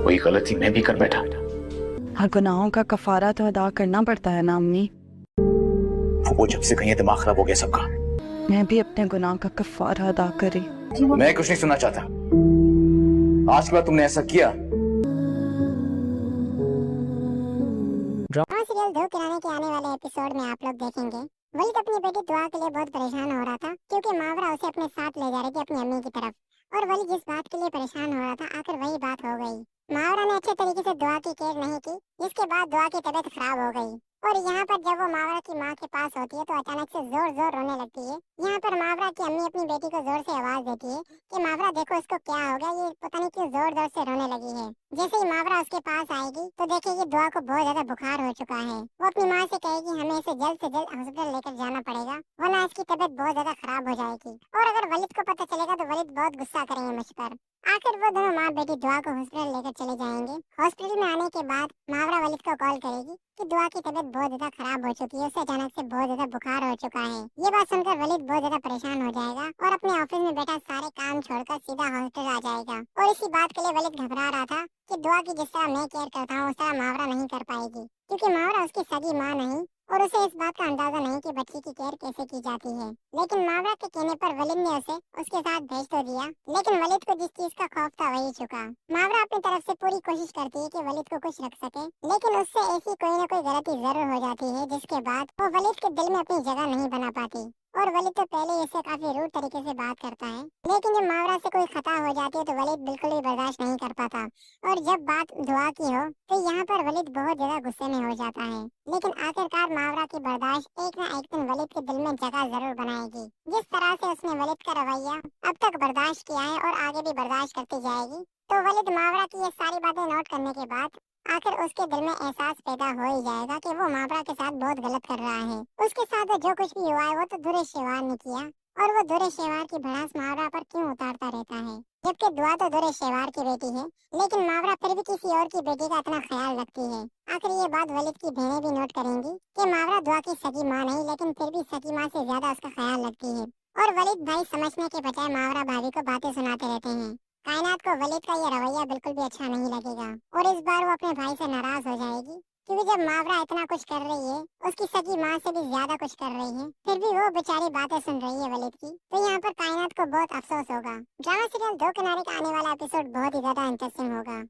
वही गलती मैं भी कर बैठा। हर गुनाहों का कफारा तो अदा करना पड़ता है ना अम्मी। वो जब से कहीं दिमाग खराब हो गया सबका। मैं भी अपने गुनाह का कफारा अदा करी। मैं कुछ नहीं सुनना चाहता। आज के बाद तुमने ऐसा किया। ड्रामा सीरियल दो किराने के आने वाले एपिसोड में आप लोग देखेंगे वलीद अपनी बेटी दुआ के लिए बहुत परेशान हो रहा था क्योंकि मावरा उसे अपने साथ ले जा रही थी अपनी अम्मी की तरफ। और वली जिस बात के लिए परेशान हो रहा था आखिर वही बात हो गई। मावरा ने अच्छे तरीके से दुआ की केयर नहीं की, जिसके बाद दुआ की तबीयत खराब हो गई। और यहाँ पर जब वो मावरा की माँ के पास होती है तो अचानक से जोर जोर रोने लगती है। यहाँ पर मावरा की अम्मी अपनी बेटी को जोर से आवाज देती है कि मावरा देखो इसको क्या हो गया, ये पता नहीं क्यों जोर जोर से रोने लगी है। जैसे ही मावरा उसके पास आएगी तो देखेगी दुआ को बहुत ज्यादा बुखार हो चुका है। वो अपनी माँ से कहेगी हमें इसे जल्द से जल्द हॉस्पिटल लेकर जाना पड़ेगा वरना इसकी तबीयत बहुत ज्यादा खराब हो जाएगी। और अगर वलीद को पता चलेगा तो वलीद बहुत गुस्सा करेंगे मुझ पर। आखिर वो दोनों माँ बेटी दुआ को हॉस्पिटल लेकर चले जाएंगे। हॉस्पिटल में आने के बाद मावरा वलीद को कॉल करेगी कि दुआ की तबीयत बहुत ज्यादा खराब हो चुकी है, उसे अचानक से बहुत ज्यादा बुखार हो चुका है। ये बात सुनकर वलीद बहुत ज्यादा परेशान हो जाएगा और अपने ऑफिस में बैठा सारे काम छोड़कर सीधा हॉस्पिटल आ जाएगा। और इसी बात के लिए वलीद घबरा रहा था कि दुआ की जिस तरह मैं केयर करता हूँ उस तरह मावरा नहीं कर पाएगी, क्योंकि मावरा उसकी सगी माँ नहीं और उसे इस बात का अंदाजा नहीं कि बच्ची की केयर कैसे की जाती है। लेकिन मावरा के कहने पर वलीद ने उसे उसके साथ भेज तो दिया, लेकिन वलीद को जिस चीज का खौफ था वही चुका। मावरा अपनी तरफ से पूरी कोशिश करती है कि वलीद को खुश रख सके, लेकिन उससे ऐसी कोई न कोई गलती जरूर हो जाती है जिसके बाद वो वलीद के दिल में अपनी जगह नहीं बना पाती। और वलीद तो पहले इससे काफी रूड तरीके से बात करता है, लेकिन जब मावरा से कोई खता हो जाती है तो वलीद बिल्कुल भी बर्दाश्त नहीं कर पाता। और जब बात दुआ की हो तो यहाँ पर वलीद बहुत ज्यादा गुस्से में हो जाता है। लेकिन आखिरकार मावरा की बर्दाश्त एक न एक दिन वलीद के दिल में जगह जरूर बनाएगी। जिस तरह से उसने वलीद का रवैया अब तक बर्दाश्त किया है और आगे भी बर्दाश्त करती जाएगी, तो वलीद मावरा की ये सारी बातें नोट करने के बाद आखिर उसके दिल में एहसास पैदा हो ही जाएगा कि वो मावरा के साथ बहुत गलत कर रहा है। उसके साथ जो कुछ भी हुआ है वो तो दुरे शेवार ने किया, और वो दुरे शेवार की भड़ास मावरा पर क्यों उतारता रहता है, जबकि दुआ तो दुरे शेवार की बेटी है, लेकिन मावरा फिर भी किसी और की बेटी का इतना ख्याल रखती है। आखिर ये बात वलीद की बहनें भी नोट करेंगी कि मावरा दुआ की सगी माँ नहीं, लेकिन फिर भी सगी माँ से ज्यादा उसका ख्याल रखती है। और वलीद भाई समझने के बजाय मावरा भाभी को बातें सुनाते रहते हैं। कायनात को वलीद का ये रवैया बिल्कुल भी अच्छा नहीं लगेगा और इस बार वो अपने भाई से नाराज हो जाएगी, क्योंकि जब मावरा इतना कुछ कर रही है, उसकी सगी माँ से भी ज्यादा कुछ कर रही है, फिर भी वो बेचारी बातें सुन रही है वलीद की, तो यहाँ पर कायनात को बहुत अफसोस होगा। ड्रामा सीरियल दो किनारे का आने वाला एपिसोड बहुत ही ज्यादा इंटरेस्टिंग होगा।